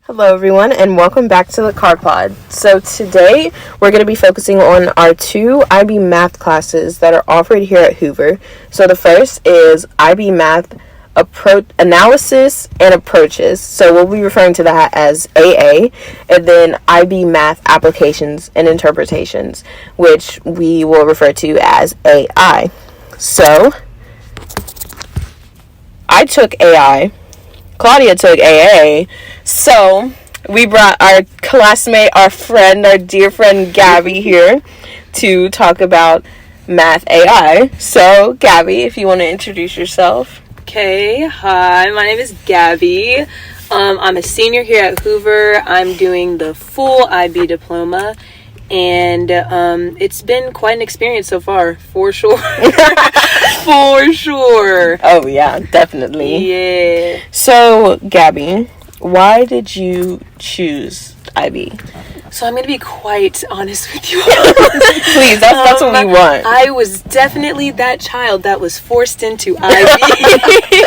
Hello everyone and welcome back to the CarPod. So today we're going to be focusing on our two IB math classes that are offered here at Hoover. So the first is IB Math Analysis and Approaches. So we'll be referring to that as AA, and then IB Math Applications and Interpretations, which we will refer to as AI. So I took AI. Claudia took AA, so we brought our classmate, our friend, our dear friend Gabby here to talk about Math AI. So, Gabby, if you want to introduce yourself. Okay, hi, my name is Gabby. I'm a senior here at Hoover. I'm doing the full IB diploma, and it's been quite an experience so far, for sure. For sure. Oh, yeah, definitely. Yeah. So, Gabby, why did you choose IB? So I'm going to be quite honest with you. Please, that's what we want. I was definitely that child that was forced into IB.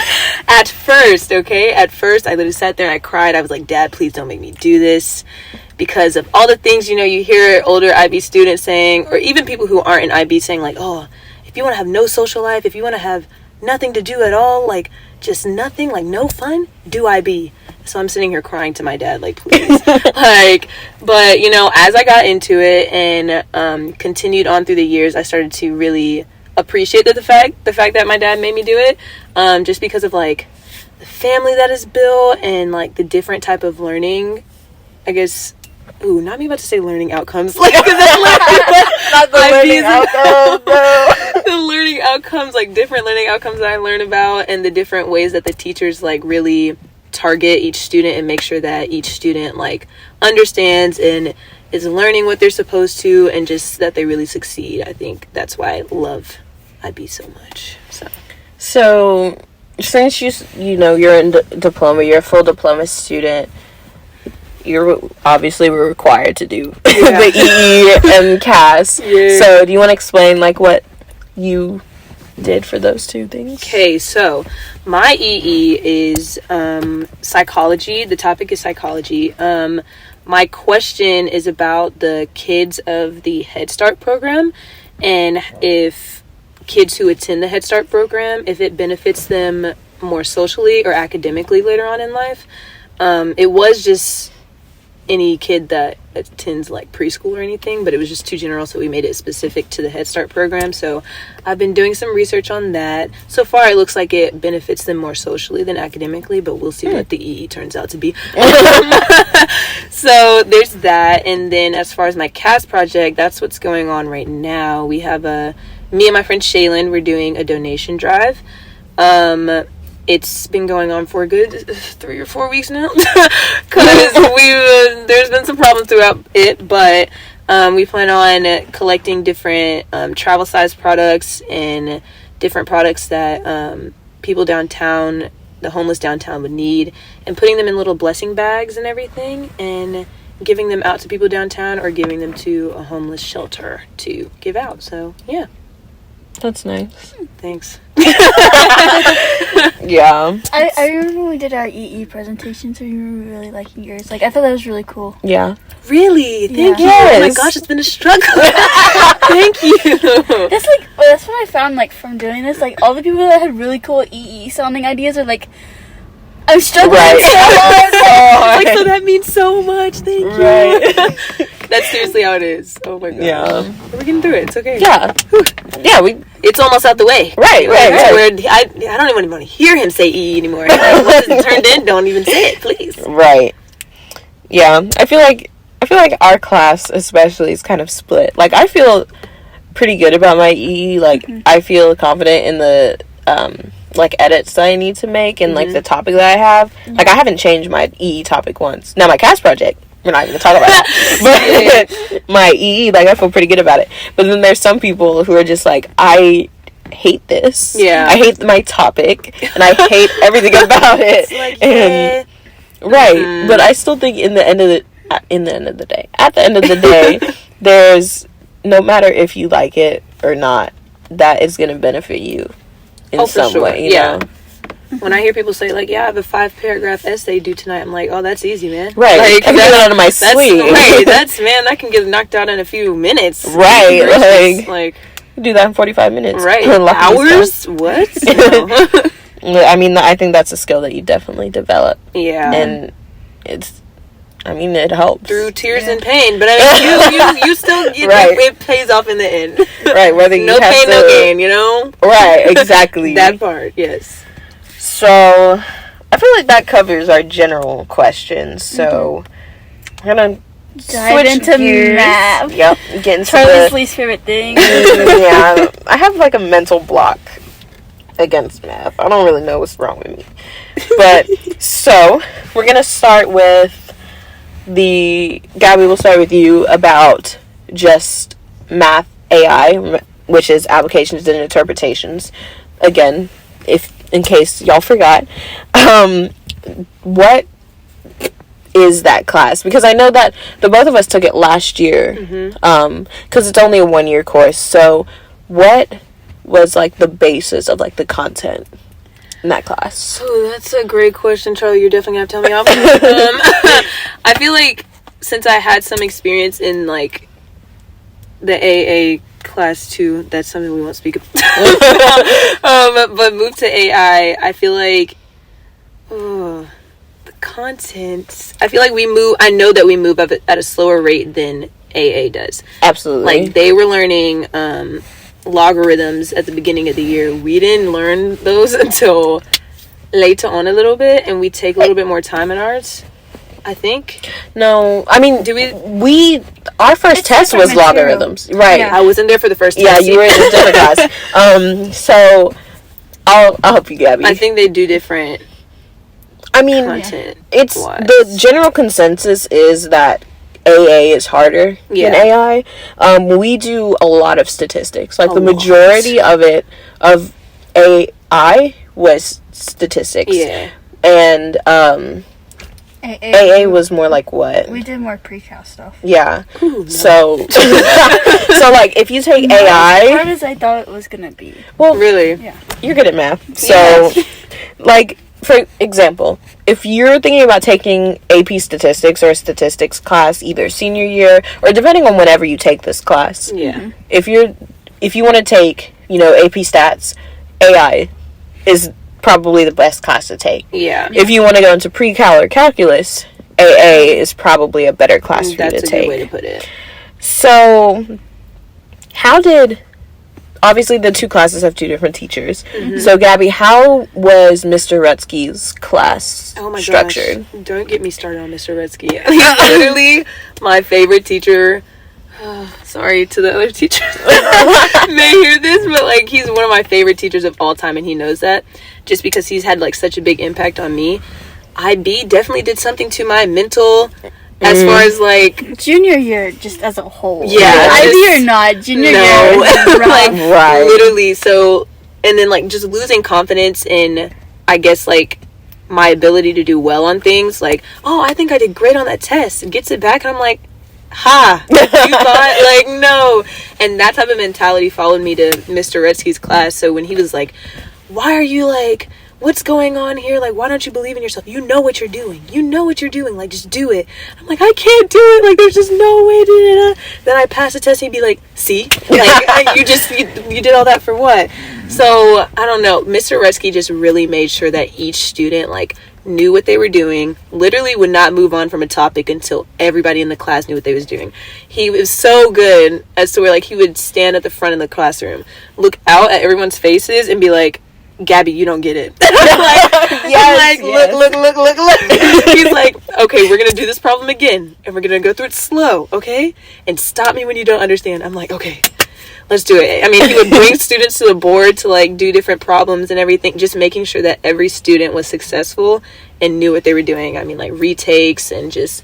At first, okay? At first, I literally sat there and I cried. I was like, Dad, please don't make me do this. Because of all the things, you hear older IB students saying, or even people who aren't in IB saying, like, oh, if you want to have no social life, if you want to have nothing to do at all, like, just nothing, like, no fun, do IB. So I'm sitting here crying to my dad, like, please. But, as I got into it and continued on through the years, I started to really appreciate the fact that my dad made me do it, just because of, like, the family that is built and, like, the different type of learning, I guess. Ooh, not me about to say learning outcomes. Like, not the learning outcomes, no. The learning outcomes, like, different learning outcomes that I learn about, and the different ways that the teachers, like, really target each student and make sure that each student, like, understands and is learning what they're supposed to, and just that they really succeed. I think that's why I love IB so much. So since you're in diploma, you're a full diploma student, you're obviously we're required to do the EE and CAS. Yeah. So do you want to explain, like, what you did for those two things? Okay, so my EE is psychology. The topic is psychology. My question is about the kids of the Head Start program, and if kids who attend the Head Start program, if it benefits them more socially or academically later on in life. It was just any kid that attends, like, preschool or anything, but it was just too general, so we made it specific to the Head Start program. So I've been doing some research on that. So far it looks like it benefits them more socially than academically, but we'll see what the EE turns out to be. So there's that. And then as far as my CAS project, that's what's going on right now. We have me and my friend Shaylin, we're doing a donation drive. It's been going on for a good 3 or 4 weeks now, because there's been some problems throughout it, but we plan on collecting different travel size products and different products that people downtown, the homeless downtown, would need, and putting them in little blessing bags and everything, and giving them out to people downtown or giving them to a homeless shelter to give out. So yeah. That's nice. Thanks. Yeah. I remember when we did our EE presentation, so you were really liking yours. Like, I thought that was really cool. Yeah. Really? Thank you. Yes. Oh my gosh, it's been a struggle. Thank you. That's what I found, like, from doing this. Like, all the people that had really cool EE sounding ideas are like, I'm struggling so hard. Like, so that means so much. Thank you. Right. That's seriously how it is. Oh my god. Yeah. We're getting through it. It's okay. Yeah. Whew. Yeah, it's almost out the way. Right. Where I don't even want to hear him say EE anymore. Like, once it's turned in, don't even say it, please. Right. Yeah. I feel like our class especially is kind of split. Like, I feel pretty good about my EE. Like, I feel confident in the like, edits that I need to make and like the topic that I have. Like, I haven't changed my EE topic once. Now, my CAS project, we're not even gonna talk about that. But my EE, like, I feel pretty good about it. But then there's some people who are just like, I hate this. Yeah. I hate my topic and I hate everything about it. It's like, and right. But I still think at the end of the day, there's, no matter if you like it or not, that is gonna benefit you in some way, you know? When I hear people say, like, yeah, I have a 5-paragraph essay due tonight, I'm like, oh, that's easy, man. Right. Like, I can get it out of my sleep. Right. Man, I can get knocked out in a few minutes. Right. Like do that in 45 minutes. Right. Hours? What? No. I mean, I think that's a skill that you definitely develop. Yeah. And it helps. Through tears and pain. But I mean, you still, right. It pays off in the end. Right. Whether you no have pain, no gain, you know? Right. Exactly. That part, yes. So, I feel like that covers our general questions. So, I'm going to dive into gears. math. Yep. Get into Charlie's least favorite thing. Yeah. I have like a mental block against math. I don't really know what's wrong with me. But, so, we're going to start with Gabby, we'll start with you about just math AI, which is applications and interpretations. Again, in case y'all forgot, what is that class? Because I know that the both of us took it last year, because it's only a 1-year course. So, what was like the basis of like the content in that class? Oh, that's a great question, Charlie. You're definitely gonna have to tell me off. I feel like since I had some experience in like the AA class too, that's something we won't speak about. But move to AI, I feel like the content. I feel like I know that we move at a slower rate than AA does. Absolutely. Like they were learning logarithms at the beginning of the year. We didn't learn those until later on a little bit, and we take a little bit more time in ours, I think. No, I mean, our first test was logarithms, right? Yeah. I wasn't there for the first test. Yeah, you were in a different class. So I'll help you, Gabby. I think they do different. I mean, content. It's the general consensus is that AA is harder than AI. We do a lot of statistics. Like the majority of AI was statistics. Yeah. And AA was more like what? We did more pre-cal stuff. Yeah. Ooh, no. So like if you take AI, as hard as I thought it was gonna be. Well, really? Yeah. You're good at math. So like for example, if you're thinking about taking AP statistics or a statistics class either senior year or depending on whenever you take this class. Yeah. If you want to take, AP stats, AI is probably the best class to take. Yeah. If you want to go into pre-cal or calculus, AA is probably a better class for you to take. That's a good way to put it. So, obviously the two classes have two different teachers. Mm-hmm. So, Gabby, how was Mr. Rutsky's class structured? Gosh. Don't get me started on Mr. Rutsky. He's literally my favorite teacher. Sorry to the other teachers may hear this, but like he's one of my favorite teachers of all time, and he knows that just because he's had like such a big impact on me. IB definitely did something to my mental as far as like junior year just as a whole. Yeah, IB or not, junior year was rough. Like, right. Literally. So, and then like just losing confidence in, I guess, like my ability to do well on things. Like, oh, I think I did great on that test, and gets it back, and I'm like, ha, you thought, like, no. And that type of mentality followed me to Mr. Redsky's class. So when he was like, why are you like, what's going on here? Like, why don't you believe in yourself? You know what you're doing. Like, just do it. I'm like, I can't do it. Like, there's just no way. Then I pass the test and he'd be like, see? Like, you did all that for what? So, I don't know. Mr. Redsky just really made sure that each student, like, knew what they were doing, literally would not move on from a topic until everybody in the class knew what they was doing. He was so good as to where, like, he would stand at the front of the classroom, look out at everyone's faces and be like, Gabby, you don't get it. Look. He's like, okay, we're going to do this problem again, and we're going to go through it slow, okay? And stop me when you don't understand. I'm like, okay, let's do it. I mean, he would bring students to the board to, like, do different problems and everything, just making sure that every student was successful and knew what they were doing. I mean, like, retakes and just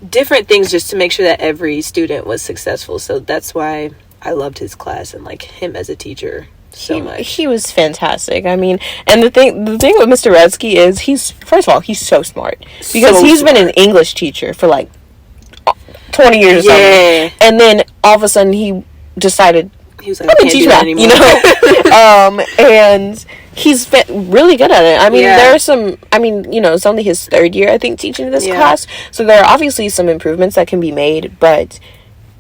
different things just to make sure that every student was successful. So that's why I loved his class and, like, him as a teacher so much. He was fantastic. I mean, and the thing with Mr. Redsky is he's so smart. Because he's been an English teacher for, like, 20 years or something. And then all of a sudden he decided he was like, I can't teach do that math, anymore. And he's been really good at it. I mean, Yeah. there are some, it's only his third year, I think, teaching this class. So there are obviously some improvements that can be made, but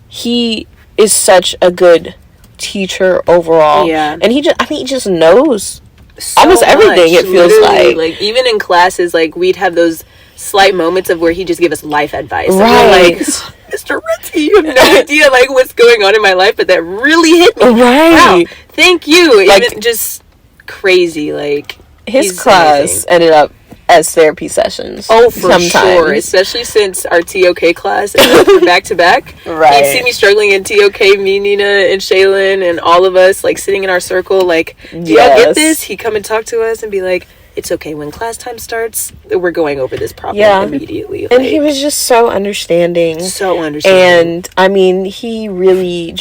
he is such a good teacher overall. Yeah. And he just knows So almost everything, much, it feels literally. like. Even in classes, like, we'd have those slight moments of where he just give us life advice. And Right. we're like, Mr. Retzky, you have no idea, like, what's going on in my life, but that really hit me. Right. Wow. Thank you. Like, even just crazy, like, his he's class amazing. ended up as therapy sessions. Oh, for sometimes. sure. Especially since our TOK class is back to back. Right. You see me struggling in TOK, me, Nina, and Shaylin, and all of us, like, sitting in our circle, like, do y'all get this? He'd come and talk to us and be like, it's okay. When class time starts, we're going over this problem immediately. And he was just so understanding. So understanding. And, I mean, he really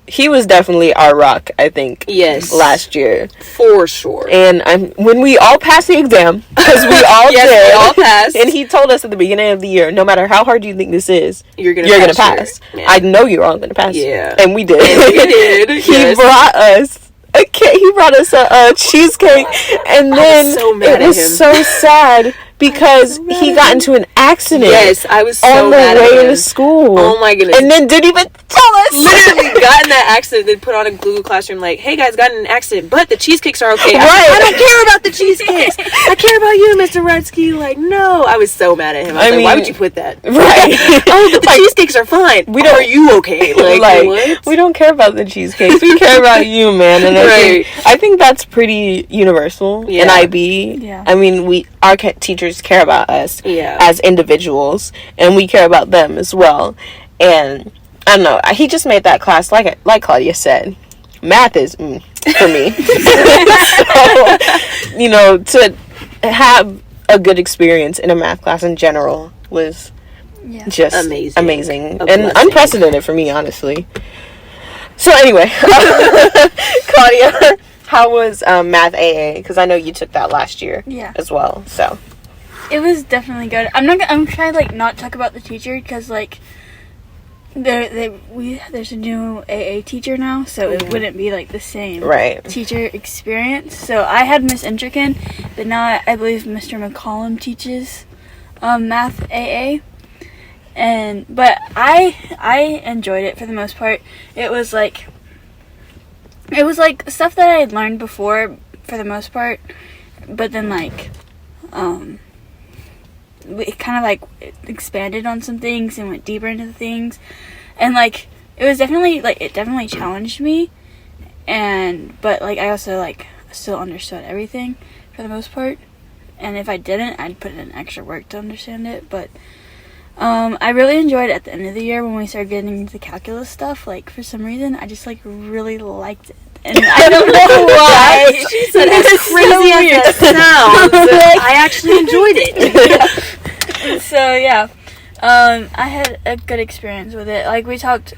he was definitely our rock, I think. Yes. Last year. For sure. And when we all passed the exam, because we all yes, did. we all passed. And he told us at the beginning of the year, no matter how hard you think this is, you're gonna pass. I know you're all gonna pass. Yeah. And we did. We did. He brought us he brought us a cheesecake, and then it was so sad because he got into an accident. Yes, I was so on the mad way at him. to school. Oh my goodness! And then didn't even tell us. Literally got in that accident. Then put on a Google Classroom like, "Hey guys, got in an accident, but the cheesecakes are okay." Right. I don't care about the cheesecakes. I care about you, Mr. Retzky. Like, no, I was so mad at him. I was like, why would you put that? Right. Oh, but the cheesecakes are fine. Are you okay? Like what? We don't care about the cheesecakes. We care about you, man. And I think that's pretty universal in IB. Yeah. I mean, our teachers care about us as individuals, and we care about them as well. And I don't know. He just made that class, like Claudia said, math is for me. So, to have a good experience in a math class in general was just amazing and unprecedented for me, honestly. So anyway, Claudia, how was math AA? Because I know you took that last year as well. So it was definitely good. I'm trying to like not talk about the teacher because like there's a new AA teacher now, so it wouldn't be like the same teacher experience. So I had Miss Intrican, but now I believe Mr. McCollum teaches math AA. But I enjoyed it for the most part. It was like stuff that I had learned before for the most part, but then like it kind of like expanded on some things and went deeper into the things, and like it definitely challenged me, but like I also like still understood everything for the most part, and if I didn't, I'd put in extra work to understand it. But I really enjoyed it at the end of the year when we started getting into the calculus stuff. Like, for some reason, I just, like, really liked it. And I don't know why. She said, as crazy as that sounds, I actually enjoyed it. So, yeah. I had a good experience with it. Like, we talked,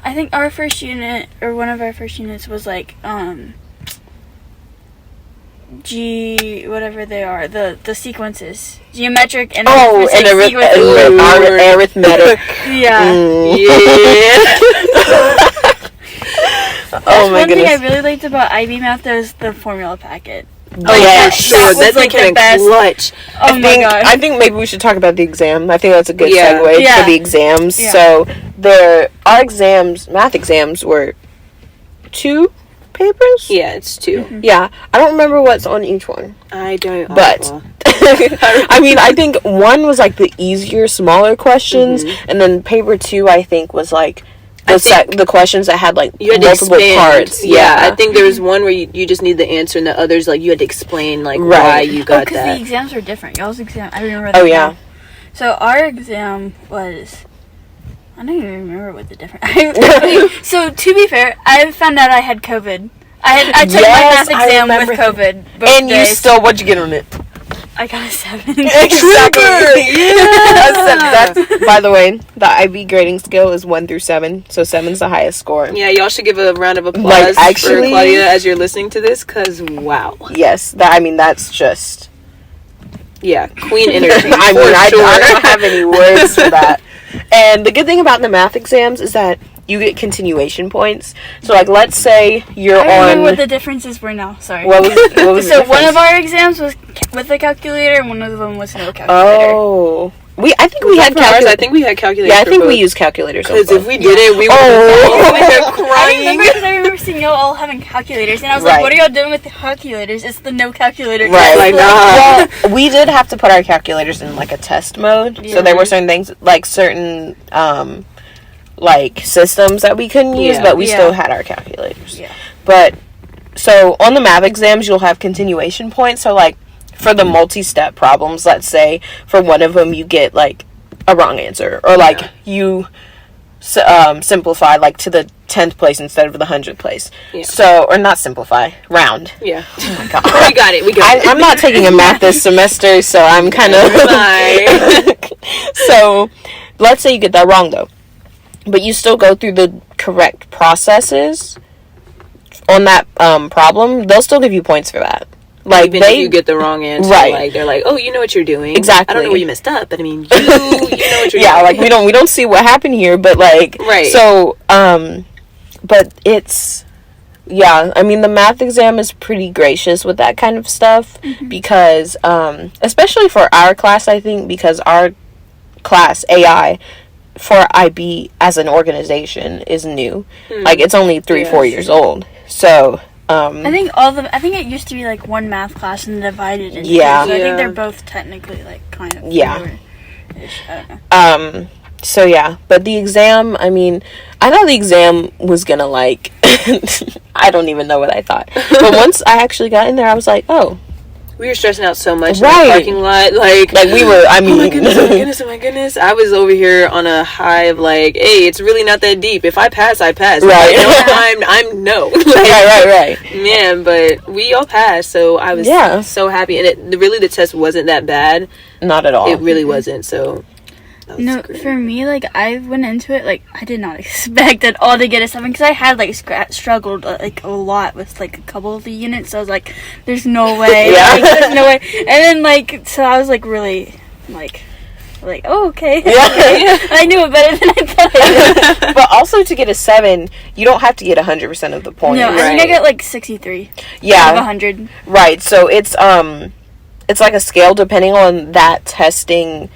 I think our first unit, or one of our first units was, like, whatever they are, the sequences, geometric and arithmetic. Yeah. Oh my one goodness. thing I really liked about IB math was the formula packet. Oh yeah, for sure. That like became clutch. Oh my god. I think maybe we should talk about the exam. I think that's a good segue for the exams. Yeah. So our math exams were 2 papers? Yeah, it's 2. Mm-hmm. Yeah. I don't remember what's on each one. I don't. But I mean, I think one was like the easier, smaller questions, and then paper 2, I think, was like the questions that had like you had multiple parts. Yeah, I think there was one where you just need the answer, and the others like you had to explain like why you got that. Because the exams were different. Y'all's exam, I remember that. Oh yeah. Now. So our exam was. I don't even remember what the difference. So to be fair, I found out I had COVID. I took my math exam with COVID. And you still, what'd you get on it? I got a 7. Exactly. That's, by the way, the IB grading scale is 1 through 7, so 7's the highest score. Yeah, y'all should give a round of applause for Claudia as you're listening to this, because wow. Yes, that's just... Yeah, queen energy. I don't have any words for that. And the good thing about the math exams is that you get continuation points. So, like, let's say you're I on... remember what the differences were now. Sorry. What was So the one of difference? our exams was with a calculator, and one of them was no calculator. Oh. I think we had calculators. I think we had calculators. Yeah, I think we used calculators. Because if we did it, we would I crying. remember because I remember seeing y'all all having calculators, and I was Right. like, "What are y'all doing with the calculators? It's the no calculator." Right. Like, nah. Well, we did have to put our calculators in, like, a test mode. Yeah. So there were certain things, like, certain, like, systems that we couldn't use, Yeah. but we Yeah. still had our calculators. Yeah. But, so, on the math exams, you'll have continuation points. So, like, for the multi-step problems, let's say, for one of them, you get, like, a wrong answer. Or, like, you simplify, like, to the 10th place instead of the 100th place. Yeah. So, or not simplify, round. Yeah. Oh my god. We got it. We got it. I'm not taking a math this semester, so I'm kind of... So, let's say you get that wrong, though. But you still go through the correct processes on that problem. They'll still give you points for that. Like, even if you get the wrong answer, Right. like, they're like, oh, you know what you're doing. Exactly. I don't know where you messed up, but I mean, you know what you're doing. Yeah, like, we don't see what happened here, but, like... Right. So, but it's... Yeah, I mean, the math exam is pretty gracious with that kind of stuff because, especially for our class, I think, because our class, AI, for IB as an organization is new. Like, it's only 4 years old. So, I think it used to be like one math class and divided into Yeah. two. So I Yeah. think they're both technically like kind of Yeah. newer-ish. I don't know. So yeah, but the exam, I mean, I thought the exam was gonna, like, I don't even know what I thought. But once I actually got in there, I was like, oh. We were stressing out so much Right. in the parking lot. Like we were, I mean. oh my goodness, oh my goodness, oh my goodness. I was over here on a high of, like, hey, it's really not that deep. If I pass, I pass. Right. If I know I'm no. Like, right. Man, but we all passed, so I was so happy. And really, the test wasn't that bad. Not at all. It really wasn't, so... No, great. for me, like, I went into it, like, I did not expect at all to get a 7, because I had, like, struggled, like, a lot with, like, a couple of the units, so I was like, there's no way, Yeah. like, there's no way, and then, like, so I was, like, really, like, oh, okay, Yeah. I knew it better than I thought I did. But also to get a 7, you don't have to get 100% of the points. No, I think I got, like, 63 out of Yeah, 100. right. So it's like a scale depending on that testing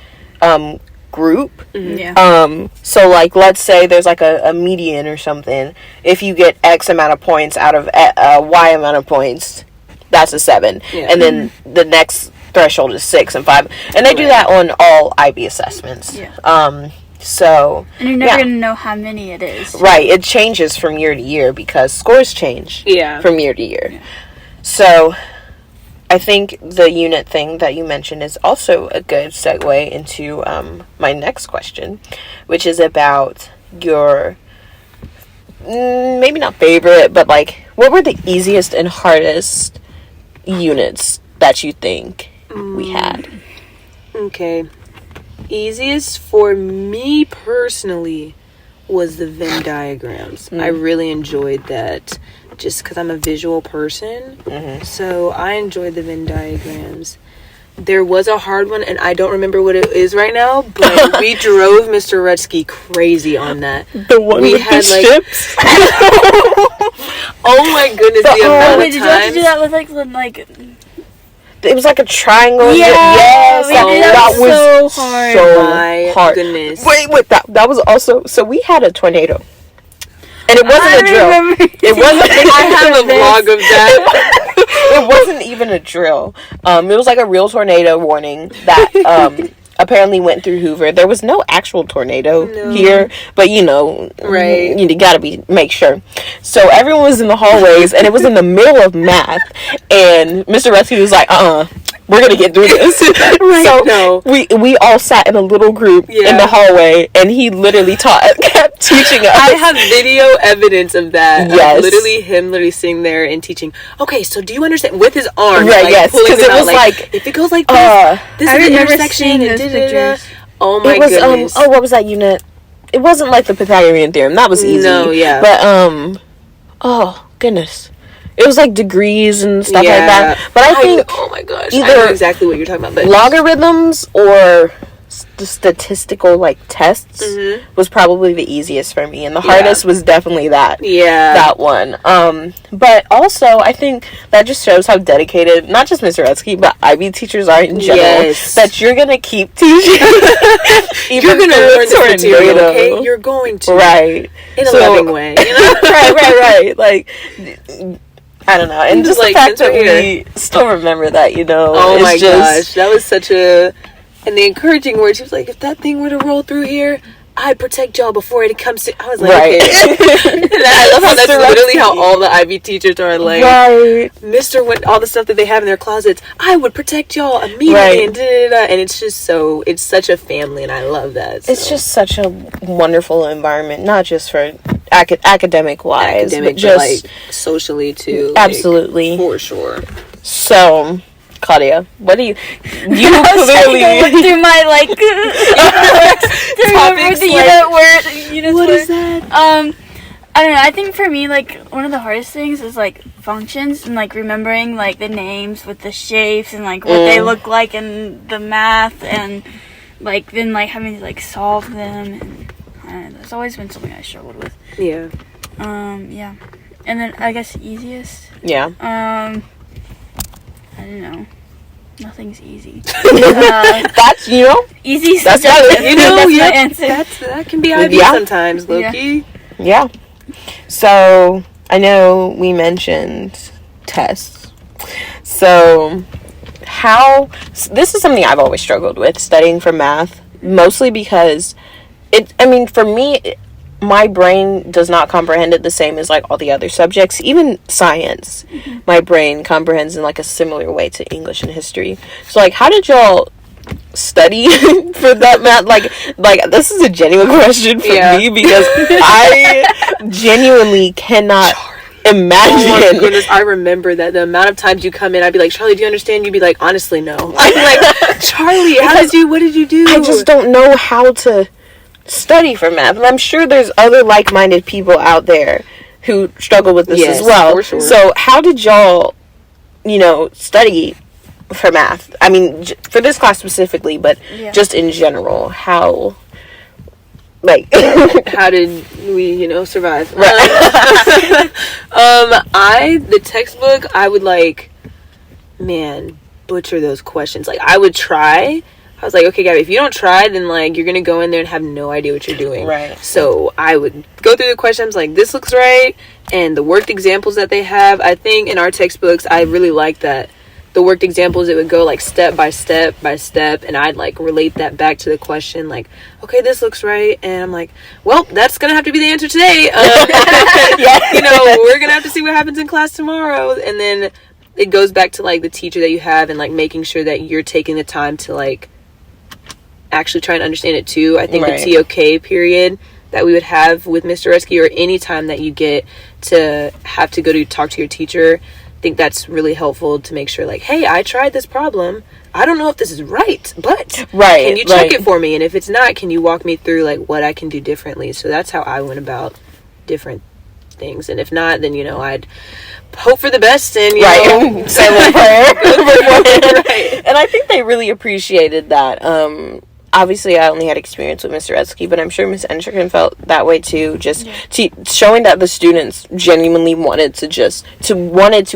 group. Yeah. So, like, let's say there's, like, a median or something. If you get X amount of points out of Y amount of points, that's a 7. Yeah. And then the next threshold is 6 and 5. And they do that on all IB assessments. Yeah. So... And you're never going to know how many it is. Right. It changes from year to year because scores change from year to year. Yeah. So... I think the unit thing that you mentioned is also a good segue into my next question, which is about your, maybe not favorite, but, like, what were the easiest and hardest units that you think we had? Okay. Easiest for me personally was the Venn diagrams. I really enjoyed that. Just because I'm a visual person. So I enjoyed the Venn diagrams. There was a hard one, and I don't remember what it is right now, but we drove Mr. Rutsky crazy on that. The one we with had, the like, ships? oh my goodness, the amount Wait, of did you have to times. do that with, like... It was like a triangle. Yeah, yes, we did that was so hard. So My hard. goodness. Wait, that was also... So we had a tornado. And it wasn't a drill. It wasn't. I have a vlog of that. It wasn't even a drill. It was like a real tornado warning that apparently went through Hoover. There was no actual tornado here, but Right. you gotta make sure. So everyone was in the hallways, and it was in the middle of math, and Mr. Rescue was like, we're gonna get through this. So we all sat in a little group in the hallway, and he literally kept teaching us. I have video evidence of that. Yes. Of literally him sitting there and teaching. Okay, so do you understand with his arm? Right, like, yes, pulling because them it out, was like if it goes like this, this I is the remember intersection. seeing And those pictures. Oh my it was goodness. what was that unit? It wasn't like the Pythagorean theorem. That was easy. No, yeah. But oh goodness. It was like degrees and stuff like that. But I think oh my gosh, I either know exactly what you're talking about. But logarithms or the statistical like tests was probably the easiest for me, and the hardest was definitely that one. But also I think that just shows how dedicated not just Mr. Retzky but IB teachers are in general, that you're gonna keep teaching. You're gonna learn the material, okay? You're going to, right, in a loving way, you know. right like, I don't know, and just like, the fact that we still remember that, you know. Oh my gosh, that was such a... And the encouraging words, she was like, if that thing were to roll through here, I'd protect y'all before it comes to... I was like, okay. And I love how that's literally how all the IB teachers are like, all the stuff that they have in their closets, I would protect y'all immediately, and and it's just so... It's such a family, and I love that. So. It's just such a wonderful environment, not just for academic-wise, but just... like, socially, too. Absolutely. Like, for sure. So... Claudia, what do you clearly went through my like topics, what is that? I don't know, I think for me like one of the hardest things is like functions and like remembering like the names with the shapes and like what they look like in the math, and like then like having to like solve them, and I don't know, that's always been something I struggled with. Yeah. Yeah. And then I guess easiest. Yeah. I don't know. Nothing's easy. That's, you know, easy. That's what, you know. That's my answer. That can be IB sometimes, Loki. Yeah. So I know we mentioned tests. So this is something I've always struggled with, studying for math, mostly because for me, my brain does not comprehend it the same as like all the other subjects. Even science, my brain comprehends in like a similar way to English and history. So like, how did y'all study for that math? Like this is a genuine question for me, because I genuinely cannot imagine. Oh my goodness, I remember that the amount of times you come in, I'd be like, Charlie, do you understand? You'd be like, honestly, no. I'd be like, Charlie, what did you do? I just don't know how to study for math, and I'm sure there's other like-minded people out there who struggle with this as well. For sure. So how did y'all, study for math? I mean, for this class specifically, but just in general, how how did we, survive? Right. The textbook, I would butcher those questions. Like, I would try. I was like, okay, Gabby, if you don't try, then, like, you're going to go in there and have no idea what you're doing. Right. So I would go through the questions like, this looks right, and the worked examples that they have. I think in our textbooks, I really like that. The worked examples, it would go, like, step by step by step, and I'd, like, relate that back to the question, like, okay, this looks right, and I'm like, well, that's going to have to be the answer today. We're going to have to see what happens in class tomorrow. And then it goes back to, like, the teacher that you have and, like, making sure that you're taking the time to, like, actually try and understand it too. I think the TOK period that we would have with Mr. Retzky, or any time that you get to have to go to talk to your teacher, I think that's really helpful to make sure, like, hey, I tried this problem. I don't know if this is right, but can you check it for me? And if it's not, can you walk me through, like, what I can do differently? So that's how I went about different things. And if not, then, I'd hope for the best and, say a prayer. Right. And I think they really appreciated that. Obviously, I only had experience with Mr. Retzky, but I'm sure Ms. Entrican felt that way too. Just showing that the students genuinely wanted to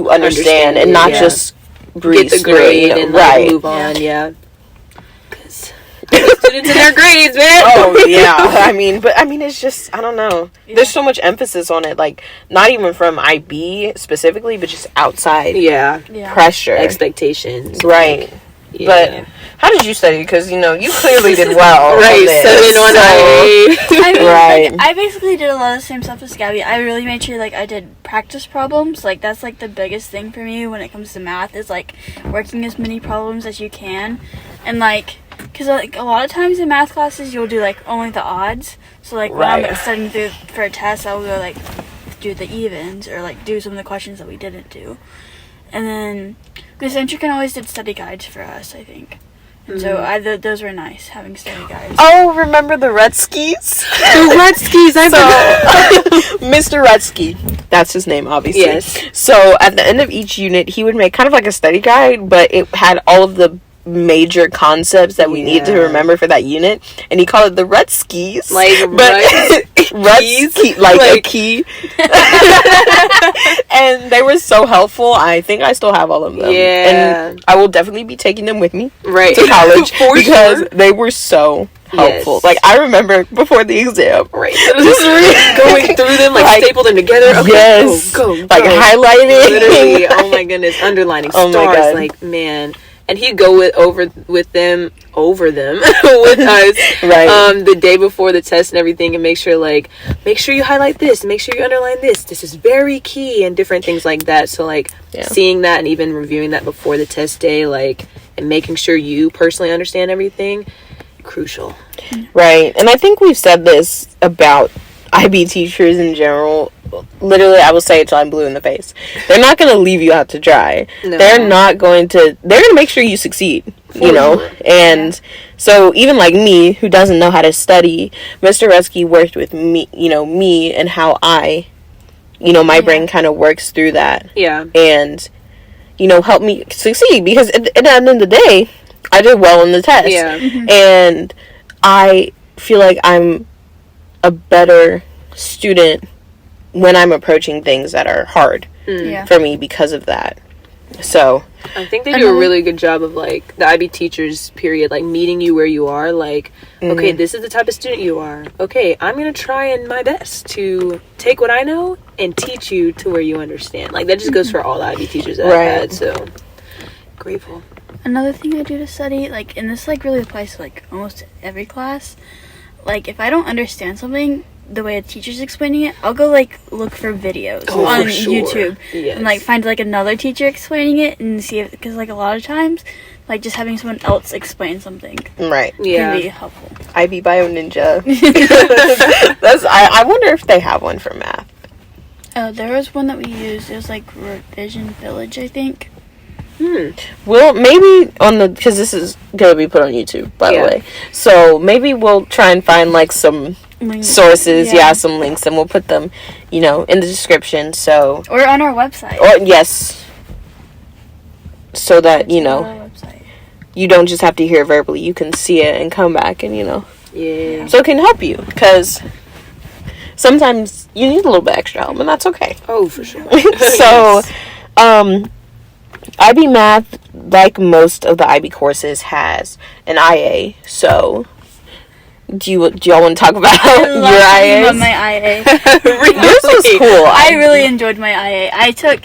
understand and not just breeze get the grade and move on. Because students and their grades, man. Oh yeah. I mean, it's just, I don't know. Yeah. There's so much emphasis on it, like not even from IB specifically, but just outside. Pressure, expectations, right? Yeah. But how did you study? Because, you clearly did well. Right, 7 on IA. I basically did a lot of the same stuff as Gabby. I really made sure, I did practice problems. That's, the biggest thing for me when it comes to math is, working as many problems as you can. And, because, a lot of times in math classes, you'll do, only the odds. So, when I'm studying for a test, I'll go, do the evens or, do some of the questions that we didn't do. And then, Miss Entrican always did study guides for us, I think. And so those were nice, having study guides. Oh, remember the Retzkys? The Retzkys, Mr. Retzky, that's his name, obviously. Yes. So, at the end of each unit, he would make kind of like a study guide, but it had all of the major concepts that we need to remember for that unit, and he called it the Rutskis. Like, Rutski, like a key. And they were so helpful. I think I still have all of them. Yeah. And I will definitely be taking them with me right. to college because sure. they were so helpful. Yes. Like, I remember before the exam. Right. Just going through them, like staple them together. Okay, yes. Go. Like, highlighting. Literally. Oh, my goodness. Underlining stars. Oh, my God. Like, man. And he'd go with them with us right. The day before the test and everything, and make sure you highlight this, make sure you underline this is very key, and different things like that. So like seeing that and even reviewing that before the test day, like, and making sure you personally understand everything, crucial. Right. And I think we've said this about IB teachers in general. Literally, I will say it till I'm blue in the face. They're not going to leave you out to dry. No. They're going to make sure you succeed, you know? And so even like me, who doesn't know how to study, Mr. Rutsky worked with me, me and how my brain kind of works through that. Yeah. And, help me succeed, because at the end of the day, I did well in the test. Yeah. And I feel like I'm a better student when I'm approaching things that are hard for me because of that. So I think they do a really good job of, like, the IB teachers, period, like, meeting you where you are. Like, okay, this is the type of student you are. Okay, I'm going to try in my best to take what I know and teach you to where you understand. Like, that just goes for all the IB teachers that I've had, so grateful. Another thing I do to study, like, and this, like, really applies to, like, almost every class, like, if I don't understand something the way a teacher's explaining it, I'll go, like, look for videos on YouTube and, like, find, like, another teacher explaining it and see if, because, like, a lot of times, like, just having someone else explain something can be helpful. IB Bio Ninja. I wonder if they have one for math. There was one that we used. It was, like, Revision Village, I think. Well, maybe because this is going to be put on YouTube, by the way. So maybe we'll try and find, like, some sources, some links, and we'll put them, in the description. So or on our website. Or yes, so that you don't just have to hear it verbally. You can see it and come back, and so it can help you, because sometimes you need a little bit extra help, and that's okay. Oh, for sure. So, IB Math, like most of the IB courses, has an IA. So, do y'all want to talk about your IAs? My IA. Yours was cool. I really enjoyed my IA. I took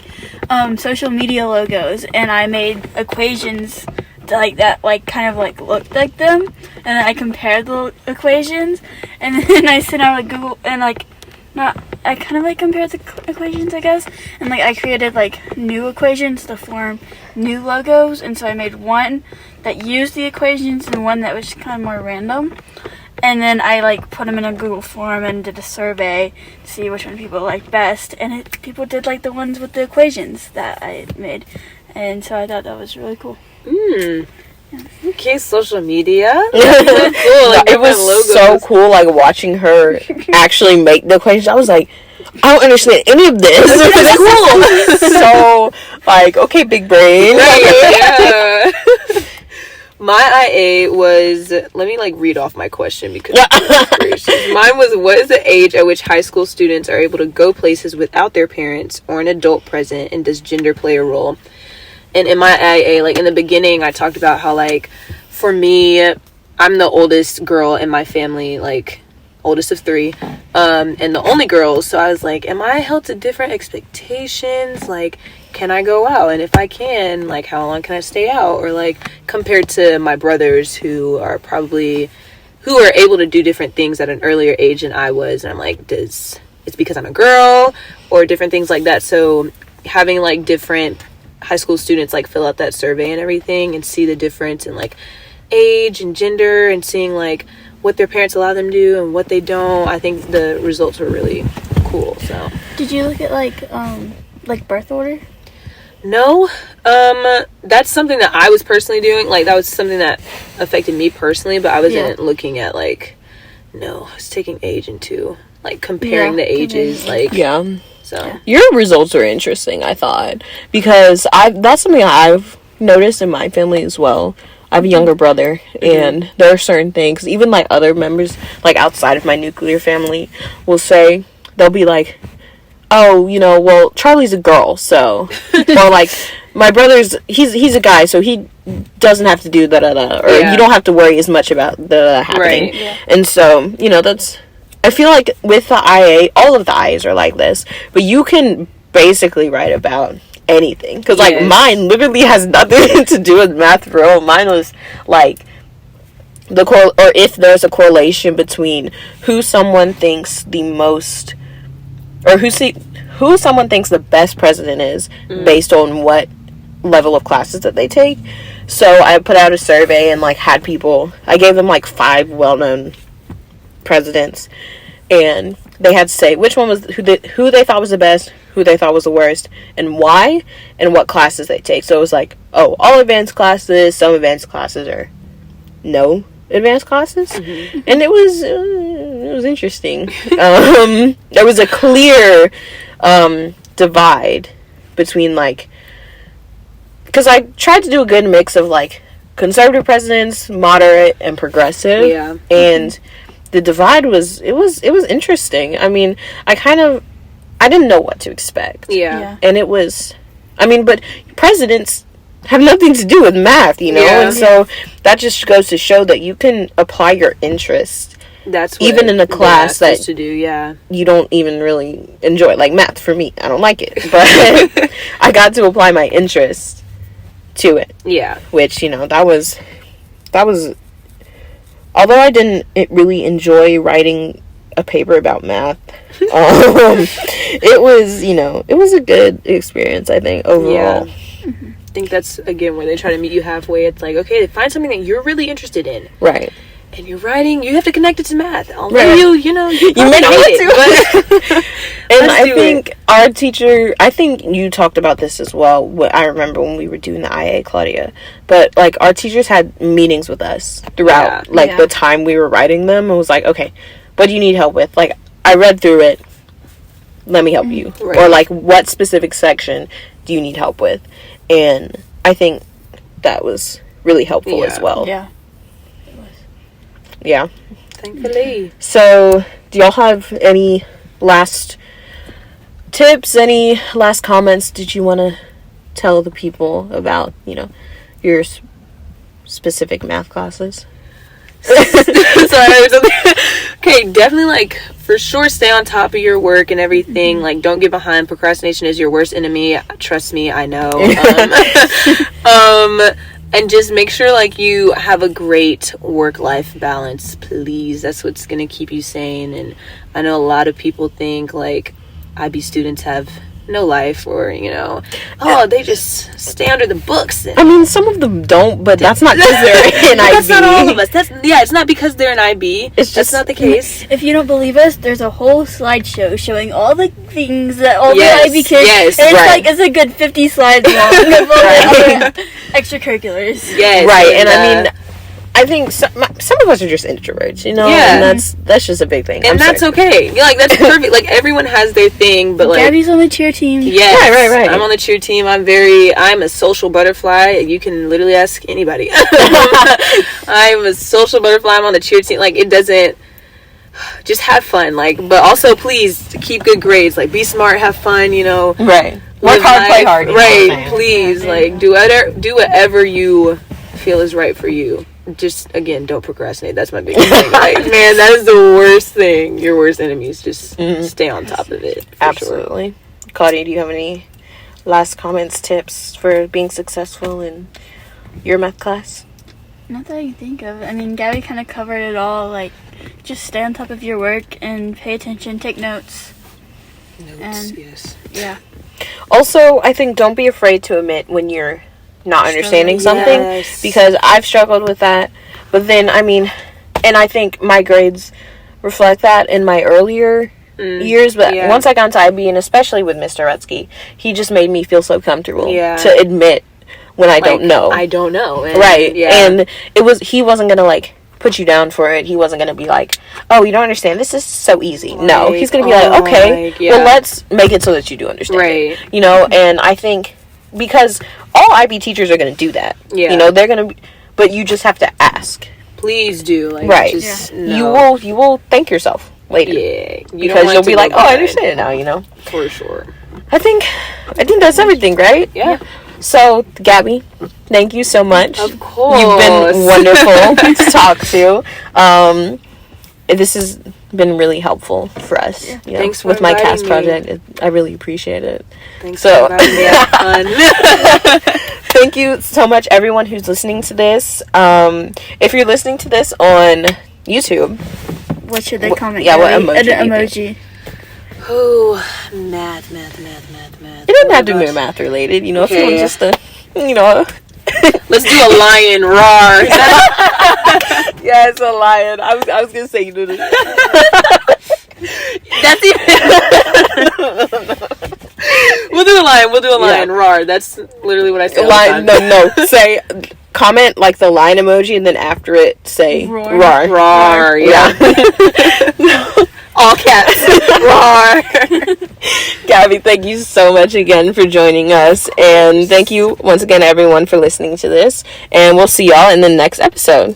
social media logos and I made equations like that, like kind of like looked like them, and then I compared the equations, and then I sent out a Google and I kind of like compared the equations, I guess, and like I created like new equations to form new logos, and so I made one that used the equations and one that was kind of more random, and then I like put them in a Google form and did a survey to see which one people liked best, and people did like the ones with the equations that I made, and so I thought that was really cool. Okay, social media. Cool. Like, it was so cool, like, watching her actually make the equations. I was like, I don't understand any of this. This is cool. So, like, okay, big brain. Right, yeah. My IA was, let me like read off my question because mine was, what is the age at which high school students are able to go places without their parents or an adult present, and does gender play a role? And in my IA, like, in the beginning, I talked about how, like, for me, I'm the oldest girl in my family, like, oldest of 3, and the only girl. So I was like, am I held to different expectations? Like, can I go out? And if I can, like, how long can I stay out? Or, like, compared to my brothers who are able to do different things at an earlier age than I was. And I'm like, it's because I'm a girl, or different things like that. So having, like, different high school students like fill out that survey and everything and see the difference in like age and gender, and seeing like what their parents allow them to do and what they don't, I think the results were really cool. So did you look at like birth order? No, that's something that I was personally doing. Like, that was something that affected me personally, but I wasn't looking at like, no, I was taking age into like comparing the ages, like So your results are interesting, I thought, because that's something I've noticed in my family as well. I have a younger brother, and there are certain things, even like other members, like outside of my nuclear family, will say, they'll be like, oh, you know, well, Charlie's a girl, so, or like, my brother's, he's a guy, so he doesn't have to do da-da-da, or you don't have to worry as much about the happening. Right. Yeah. And so, you know, I feel like with the IA, all of the IAs are like this, but you can basically write about anything. Because, like, mine literally has nothing to do with math for real. Mine was, like, or if there's a correlation between who someone thinks the most, or who someone thinks the best president is based on what level of classes that they take. So I put out a survey and, like, had people, I gave them, like, 5 well-known presidents, and they had to say which one was who they thought was the best, who they thought was the worst, and why, and what classes they take. So it was like, oh, all advanced classes, some advanced classes, or no advanced classes. And it was interesting. There was a clear divide between, like, because I tried to do a good mix of, like, conservative presidents, moderate, and progressive, and the divide was interesting. I mean, I didn't know what to expect. Yeah. And it was, I mean, but presidents have nothing to do with math, you know? Yeah. And so that just goes to show that you can apply your interest. That's what even in a class that to do, you don't even really enjoy. Like math, for me, I don't like it. But I got to apply my interest to it. Yeah. Which, you know, that was although I didn't really enjoy writing a paper about math, it was, you know, it was a good experience, I think, overall. Yeah. I think that's, again, where they try to meet you halfway. It's like, okay, find something that you're really interested in. Right. And you're writing, you have to connect it to math. Although you know, you may not want to. And I think our teacher, I think you talked about this as well. What I remember when we were doing the IA, Claudia. But, like, our teachers had meetings with us throughout, the time we were writing them. And was like, okay, what do you need help with? Like, I read through it. Let me help you. Right. Or, like, what specific section do you need help with? And I think that was really helpful as well. Yeah. Yeah. Thankfully. So, do y'all have any last tips, any last comments did you want to tell the people about, you know, your specific math classes? Sorry. Okay, definitely, like, for sure, stay on top of your work and everything. Like, don't get behind. Procrastination is your worst enemy. Trust me, I know. And just make sure, like, you have a great work-life balance, please. That's what's going to keep you sane. And I know a lot of people think, like, IB students have no life, or, you know, they just stay under the books. I mean, some of them don't, but that's not because they're in IB. That's not all of us. It's not because they're in IB. That's not the case. If you don't believe us, there's a whole slideshow showing all the things that all the IB kids, and it's like, it's a good 50 slides long of all the other extracurriculars. Yes. Right, and I mean, I think some of us are just introverts, you know, and that's just a big thing. And that's okay. Yeah, like, that's perfect. Like, everyone has their thing, but, like, Gabby's on the cheer team. Yes, right. I'm on the cheer team. I'm a social butterfly. You can literally ask anybody. I'm a social butterfly. I'm on the cheer team. Like, it doesn't, just have fun. Like, but also, please keep good grades. Like, be smart, have fun. You know, right. Work hard, play hard. Right. Please, like, do whatever you feel is right for you. Just, again, don't procrastinate. That's my biggest thing. Like, man, that is the worst thing. Your worst enemy is just stay on top of it. Absolutely. Sure. Claudia, do you have any last comments, tips for being successful in your math class? Not that I can think of. I mean, Gabby kind of covered it all. Like, just stay on top of your work and pay attention, take notes. Yes. Yeah. Also, I think don't be afraid to admit when you're not understanding something, because I've struggled with that. But then, I mean, and I think my grades reflect that in my earlier years, but once I got into IB, and especially with Mr. Rutsky, he just made me feel so comfortable to admit when I don't know. I don't know. And, right. And he wasn't going to, like, put you down for it. He wasn't going to be like, oh, you don't understand, this is so easy. Like, no, he's going to be like, okay, well, let's make it so that you do understand it. You know, and I think because all IB teachers are going to do that. Yeah. You know, they're going to but you just have to ask. Please do. Like, Right. Just, no. You will thank yourself later. Yeah. Because you'll be like, oh, I understand it now, you know? For sure. I think that's everything, right? Yeah. So, Gabby, thank you so much. Of course. You've been wonderful to talk to. This has been really helpful for us. You know, Thanks for with my inviting cast me. project. I really appreciate it. Thanks So- for inviting me. Fun. Thank you so much, everyone who's listening to this. If you're listening to this on YouTube, What should they comment? yeah, what Gabby? emoji do you An emoji. Oh, math. it doesn't have to be math related. You know, if you Okay, want just to, you know. Let's do a lion roar. Yeah, it's a lion. I was gonna say you did it. That's even. We'll do a lion roar. That's literally what I say. Lion. No. Say comment like the lion emoji, and then after it say Roar. Roar. Yeah. All caps. Roar. Gabby, thank you so much again for joining us, and thank you once again everyone for listening to this, and we'll see y'all in the next episode.